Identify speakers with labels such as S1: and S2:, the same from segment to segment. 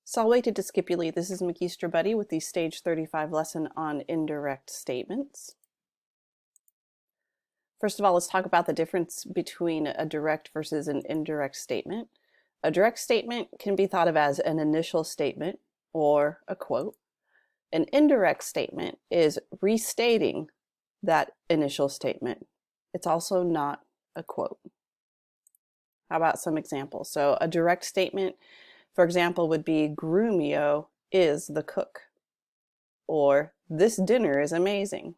S1: Salve discipuli, this is Magistra Buddy with the Stage 35 lesson on indirect statements. First of all, let's talk about the difference between a direct versus an indirect statement. A direct statement can be thought of as an initial statement or a quote. An indirect statement is restating that initial statement. It's also not a quote. How about some examples? So a direct statement, for example, would be Grumio is the cook, or this dinner is amazing.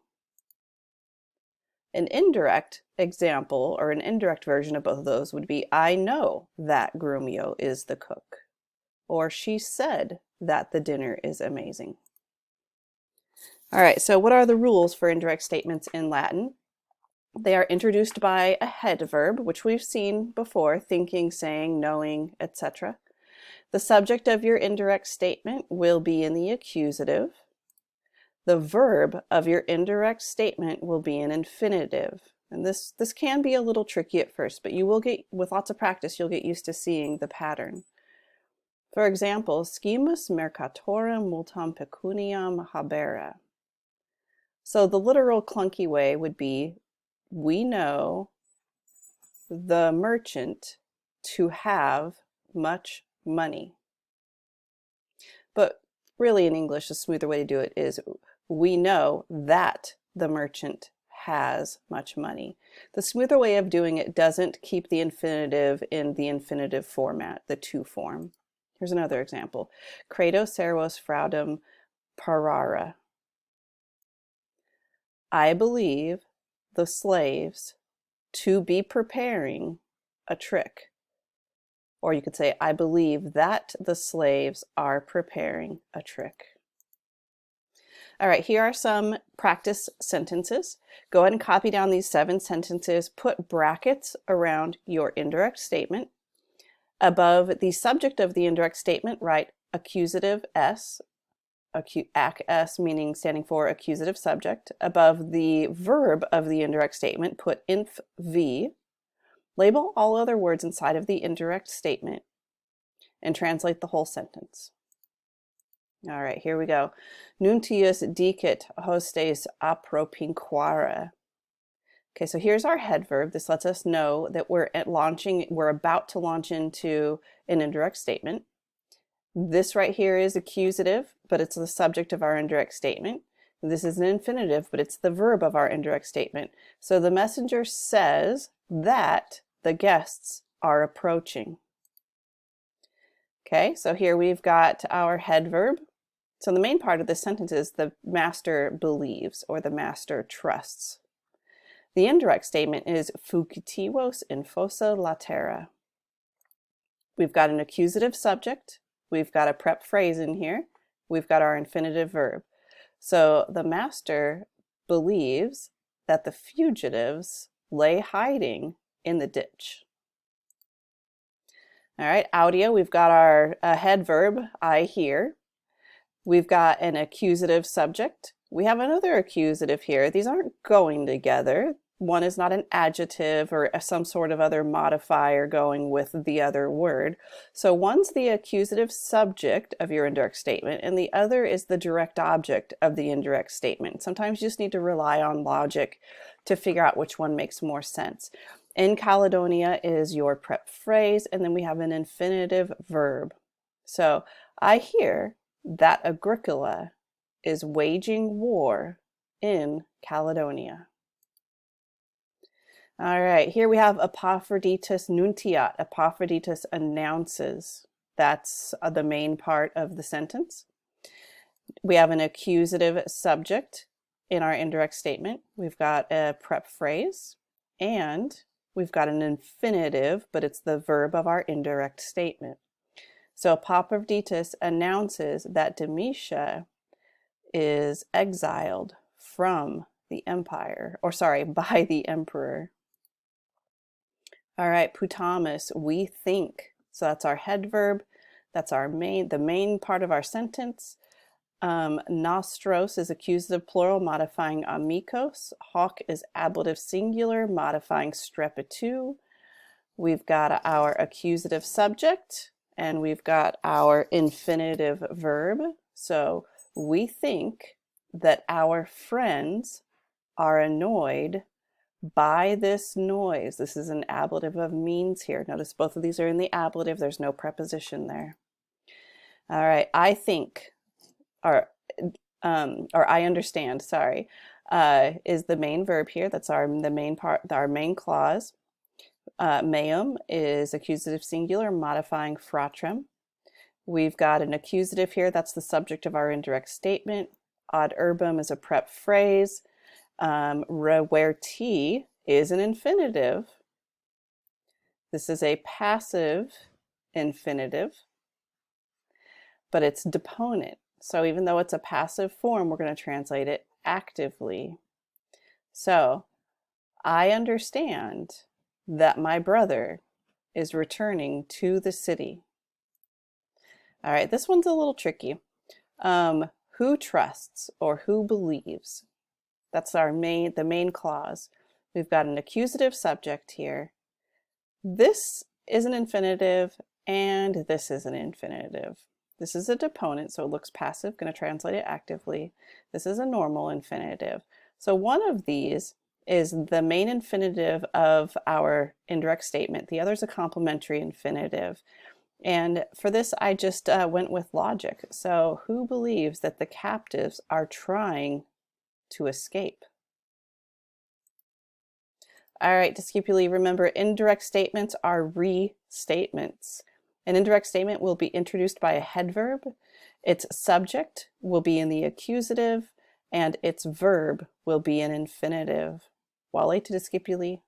S1: An indirect example, or an indirect version of both of those, would be I know that Grumio is the cook, or she said that the dinner is amazing. All right, so what are the rules for indirect statements in Latin? They are introduced by a head verb, which we've seen before, thinking, saying, knowing, etc. The subject of your indirect statement will be in the accusative. The verb of your indirect statement will be an infinitive. And this can be a little tricky at first, but you will get, with lots of practice, you'll get used to seeing the pattern. For example, scimus mercatorum multam pecuniam habere. So the literal clunky way would be, we know the merchant to have much money. But really in English, a smoother way to do it is, we know that the merchant has much money. The smoother way of doing it doesn't keep the infinitive in the infinitive format, the to form. Here's another example. Credo servos fraudem parara. I believe the slaves to be preparing a trick. Or you could say, I believe that the slaves are preparing a trick. All right, here are some practice sentences. Go ahead and copy down these 7 sentences. Put brackets around your indirect statement. Above the subject of the indirect statement, write accusative S, ac S meaning standing for accusative subject. Above the verb of the indirect statement, put inf V. Label all other words inside of the indirect statement and translate the whole sentence. All right, here we go. Nuntius dicit hostes apropinquare. Okay, so here's our head verb. This lets us know that we're about to launch into an indirect statement. This right here is accusative, but it's the subject of our indirect statement. This is an infinitive, but it's the verb of our indirect statement. So the messenger says that the guests are approaching. Okay, so here we've got our head verb. So the main part of this sentence is the master believes or the master trusts. The indirect statement is fugitivos in fossa latera. We've got an accusative subject. We've got a prep phrase in here. We've got our infinitive verb. So the master believes that the fugitives lay hiding in the ditch. All right, audio, we've got our head verb, I hear. We've got an accusative subject. We have another accusative here. These aren't going together. One is not an adjective or some sort of other modifier going with the other word. So one's the accusative subject of your indirect statement, and the other is the direct object of the indirect statement. Sometimes you just need to rely on logic to figure out which one makes more sense. In Caledonia is your prep phrase, and then we have an infinitive verb. So I hear that Agricola is waging war in Caledonia. All right, here we have Apophroditus nuntiat. Apophroditus announces. That's the main part of the sentence. We have an accusative subject in our indirect statement. We've got a prep phrase, and we've got an infinitive, but it's the verb of our indirect statement. So Apophroditus announces that Demetia is exiled from the empire, or sorry, by the emperor. All right, putamus, we think. So that's our head verb. That's the main part of our sentence. Nostros is accusative plural, modifying amicos. Hoc is ablative singular, modifying strepitu. We've got our accusative subject. and we've got our infinitive verb. So we think that our friends are annoyed by this noise. This is an ablative of means here. Notice both of these are in the ablative. There's no preposition there. All right, I think, or I understand, sorry, is the main verb here. That's the main part, our main clause. Meum is accusative singular modifying fratrum. We've got an accusative here. That's the subject of our indirect statement. Ad urbum is a prep phrase. Reverti is an infinitive. This is a passive infinitive, but it's deponent. So even though it's a passive form, we're going to translate it actively. So I understand that my brother is returning to the city. All right, this one's a little tricky. Who trusts or who believes? That's the main clause. We've got an accusative subject here. This is an infinitive and this is an infinitive. This is a deponent, so it looks passive, going to translate it actively. This is a normal infinitive. So one of these is the main infinitive of our indirect statement. The other is a complementary infinitive. And for this, I just went with logic. So who believes that the captives are trying to escape? All right, discipuli, remember indirect statements are restatements. An indirect statement will be introduced by a head verb. Its subject will be in the accusative and its verb will be an infinitive. Voile to discipuli.